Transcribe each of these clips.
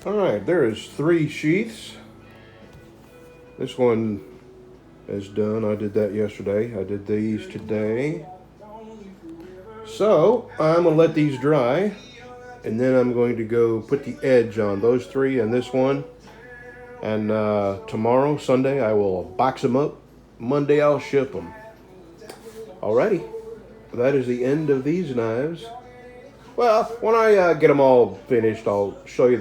All right, there is 3 sheaths. This one is done. I did that yesterday. I did these today. So I'm gonna let these dry, and then I'm going to go put the edge on those 3 and this one. And tomorrow, Sunday, I will box them up. Monday, I'll ship them. Alrighty, that is the end of these knives. Well, when I get them all finished, I'll show you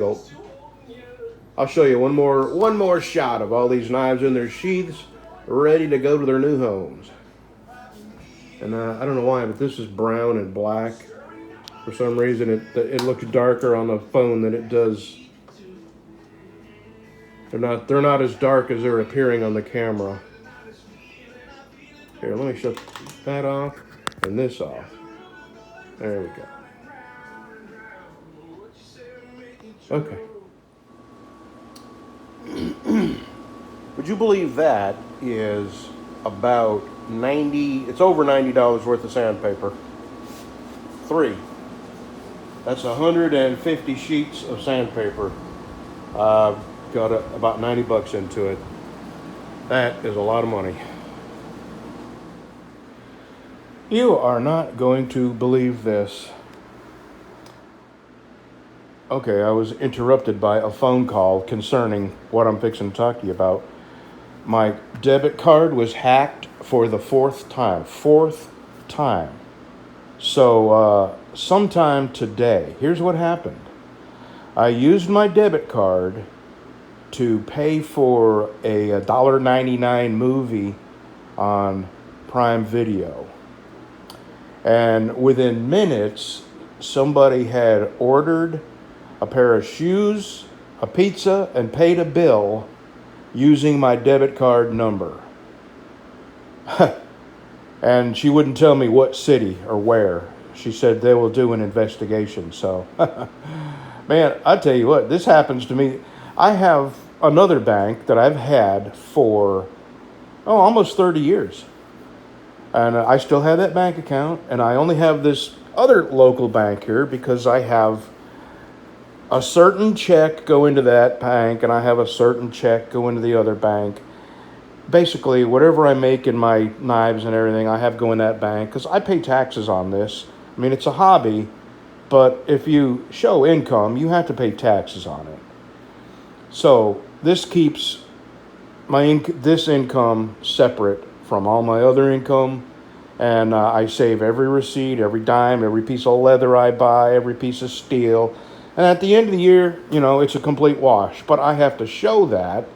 one more shot of all these knives in their sheaths, ready to go to their new homes. And I don't know why, but this is brown and black. For some reason, it looks darker on the phone than it does. They're not as dark as they're appearing on the camera. Here, let me shut that off and this off. There we go. Okay. Would you believe that is about it's over $90 worth of sandpaper. 3. That's 150 sheets of sandpaper. Got about 90 bucks into it. That is a lot of money. You are not going to believe this. Okay, I was interrupted by a phone call concerning what I'm fixing to talk to you about. My debit card was hacked for the 4th time. 4th time. So, sometime today, here's what happened. I used my debit card to pay for a $1.99 movie on Prime Video. And within minutes, somebody had ordered a pair of shoes, a pizza, and paid a bill using my debit card number. And she wouldn't tell me what city or where. She said they will do an investigation. So, man, I tell you what, this happens to me. I have another bank that I've had for, almost 30 years. And I still have that bank account. And I only have this other local bank here because I have a certain check go into that bank and I have a certain check go into the other bank. Basically, whatever I make in my knives and everything, I have go in that bank because I pay taxes on this. I mean, it's a hobby, but if you show income, you have to pay taxes on it. So this keeps this income separate from all my other income, and I save every receipt, every dime, every piece of leather I buy, every piece of steel. And at the end of the year, it's a complete wash. But I have to show that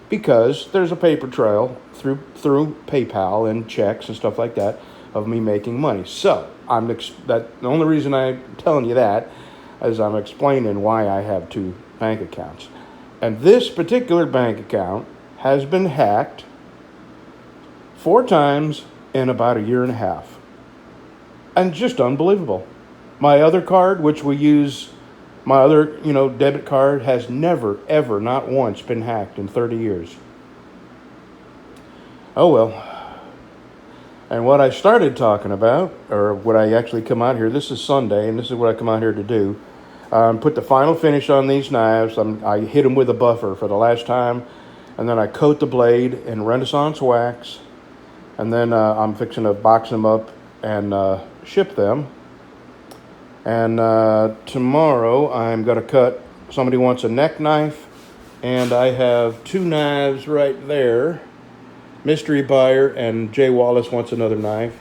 because there's a paper trail through PayPal and checks and stuff like that of me making money. So the only reason I'm telling you that is I'm explaining why I have 2 bank accounts. And this particular bank account has been hacked 4 times in about a year and a half. And just unbelievable. My other card, which we use, my other, debit card has never, ever, not once been hacked in 30 years. Oh well. And what I started talking about, or what I actually come out here, this is Sunday, and this is what I come out here to do. Put the final finish on these knives. I hit them with a buffer for the last time, and then I coat the blade in Renaissance wax, and then I'm fixing to box them up and ship them. And tomorrow I'm going to cut, somebody wants a neck knife, and I have 2 knives right there. Mystery buyer and Jay Wallace wants another knife,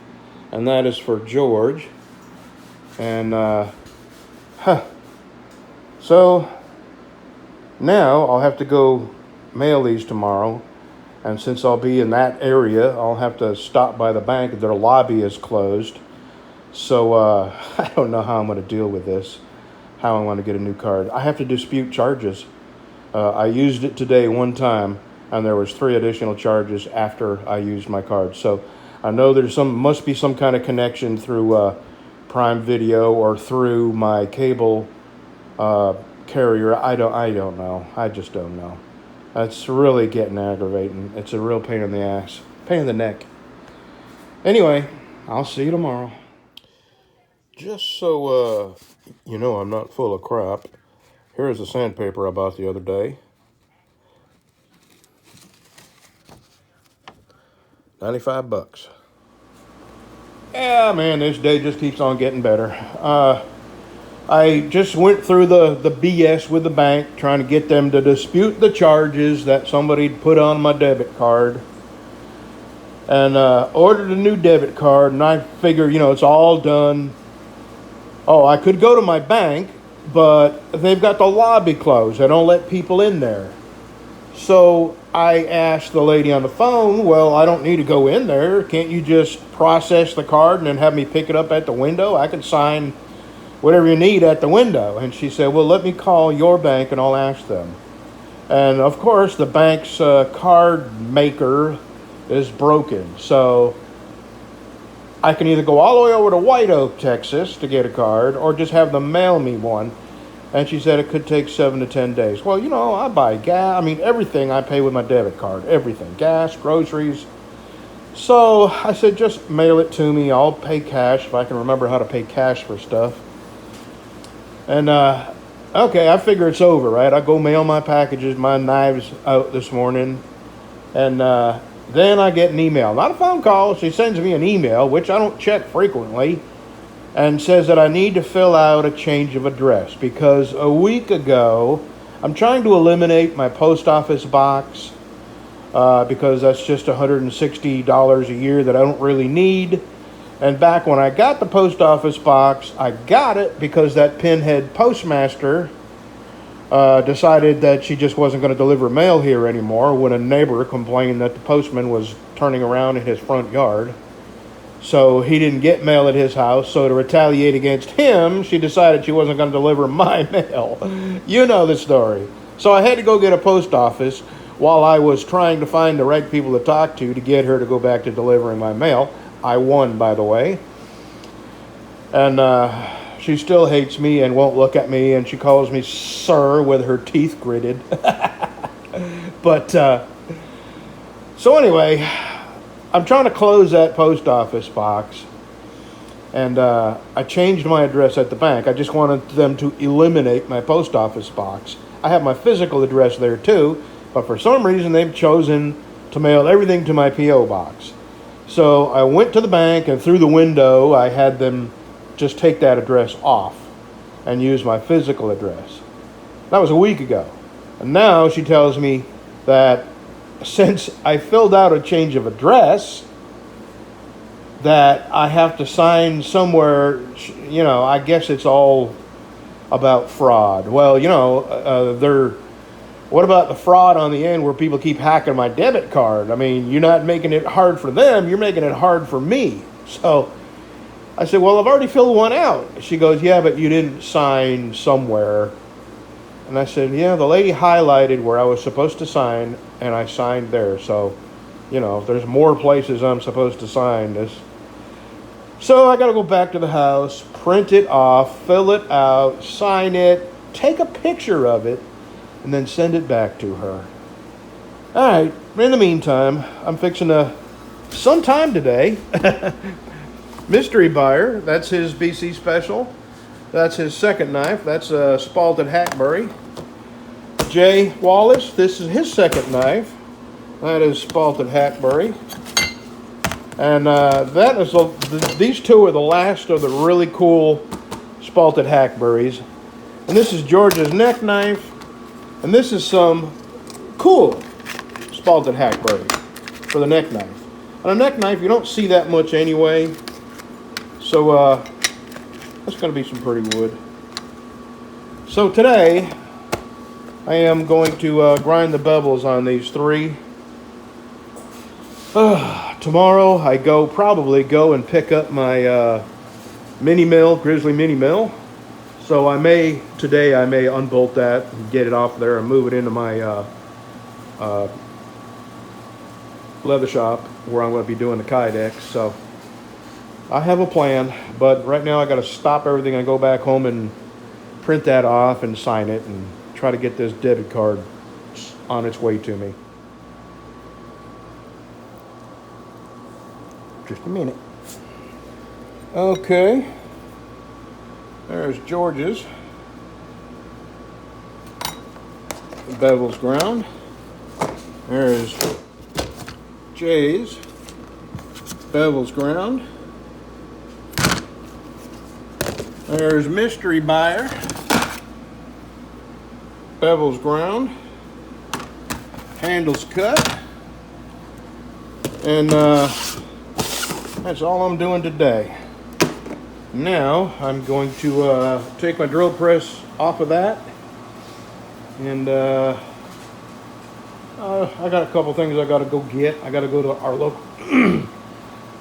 and that is for George. And so now I'll have to go mail these tomorrow, and since I'll be in that area, I'll have to stop by the bank. Their lobby is closed, so I don't know how I'm going to deal with this, how I want to get a new card. I have to dispute charges. I used it today one time, and there was 3 additional charges after I used my card. So I know must be some kind of connection through Prime Video or through my cable carrier. I don't know. I just don't know. It's really getting aggravating. It's a real pain in the ass. Pain in the neck. Anyway, I'll see you tomorrow. Just so I'm not full of crap, Here's the sandpaper I bought the other day. 95 bucks. Yeah, man, this day just keeps on getting better. I just went through the BS with the bank, trying to get them to dispute the charges that somebody put on my debit card. And ordered a new debit card, and I figure, it's all done. Oh, I could go to my bank, but they've got the lobby closed. They don't let people in there. So I asked the lady on the phone, well, I don't need to go in there. Can't you just process the card and then have me pick it up at the window? I can sign whatever you need at the window. And she said, well, let me call your bank and I'll ask them. And of course, the bank's card maker is broken. So I can either go all the way over to White Oak, Texas to get a card, or just have them mail me one. And she said it could take 7 to 10 days. Well, I buy gas. Everything I pay with my debit card. Everything. Gas, groceries. So I said, just mail it to me. I'll pay cash if I can remember how to pay cash for stuff. And, okay, I figure it's over, right? I go mail my packages, my knives out this morning. And then I get an email. Not a phone call. She sends me an email, which I don't check frequently, and says that I need to fill out a change of address because a week ago, I'm trying to eliminate my post office box because that's just $160 a year that I don't really need. And back when I got the post office box, I got it because that pinhead postmaster decided that she just wasn't going to deliver mail here anymore when a neighbor complained that the postman was turning around in his front yard. So he didn't get mail at his house. So to retaliate against him, she decided she wasn't going to deliver my mail. You know the story. So I had to go get a post office while I was trying to find the right people to talk to get her to go back to delivering my mail. I won, by the way. And she still hates me and won't look at me, and she calls me sir with her teeth gritted. But, so anyway, I'm trying to close that post office box, and I changed my address at the bank. I just wanted them to eliminate my post office box. I have my physical address there too, but for some reason they've chosen to mail everything to my P.O. box. So I went to the bank, and through the window I had them just take that address off and use my physical address. That was a week ago. And now she tells me that since I filled out a change of address, that I have to sign somewhere, I guess it's all about fraud. Well, what about the fraud on the end where people keep hacking my debit card? You're not making it hard for them, you're making it hard for me. So I said, well, I've already filled one out. She goes, yeah, but you didn't sign somewhere. And I said, yeah, the lady highlighted where I was supposed to sign, and I signed there. So, there's more places I'm supposed to sign this. So I got to go back to the house, print it off, fill it out, sign it, take a picture of it, and then send it back to her. All right, in the meantime, I'm fixing to, sometime today, Mystery Buyer, that's his BC special. That's his second knife. That's Spalted Hackberry. Jay Wallace, this is his second knife. That is Spalted Hackberry. And these two are the last of the really cool Spalted Hackberries. And this is George's neck knife. And this is some cool Spalted Hackberry for the neck knife. On a neck knife, you don't see that much anyway. So that's going to be some pretty wood. So today, I am going to grind the bevels on these three. Tomorrow, I probably go and pick up my mini mill, Grizzly mini mill. So today I may unbolt that and get it off there and move it into my leather shop where I'm going to be doing the Kydex. So I have a plan, but right now I got to stop everything and go back home and print that off and sign it and try to get this debit card on its way to me. Just a minute. Okay. There's George's. The bevel's ground. There's Jay's. Bevel's ground. There's Mystery Buyer. Bevel's ground. Handle's cut. And that's all I'm doing today. Now I'm going to take my drill press off of that, and I got a couple things I got to go get. I got to go to our local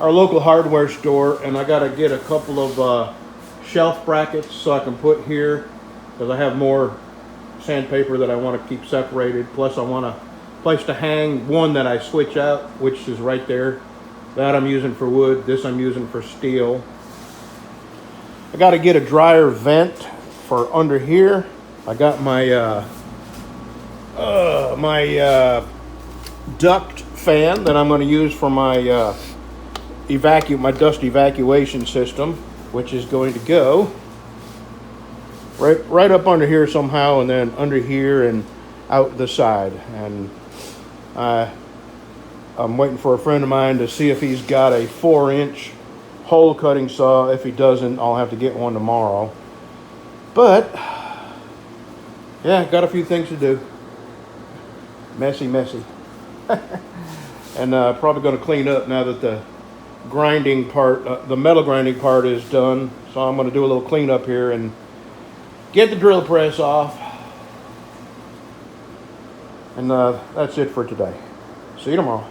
our local hardware store, and I got to get a couple of shelf brackets so I can put here, because I have more sandpaper that I want to keep separated. Plus I want a place to hang one that I switch out, which is right there. That I'm using for wood. This I'm using for steel. I got to get a dryer vent for under here. I got my duct fan that I'm going to use for my my dust evacuation system, which is going to go right up under here somehow, and then under here and out the side. And I'm waiting for a friend of mine to see if he's got a 4-inch hole cutting saw. If he doesn't, I'll have to get one tomorrow. But yeah, got a few things to do. Messy. And probably going to clean up now that the grinding part, the metal grinding part is done. So I'm going to do a little cleanup here and get the drill press off. And that's it for today. See you tomorrow.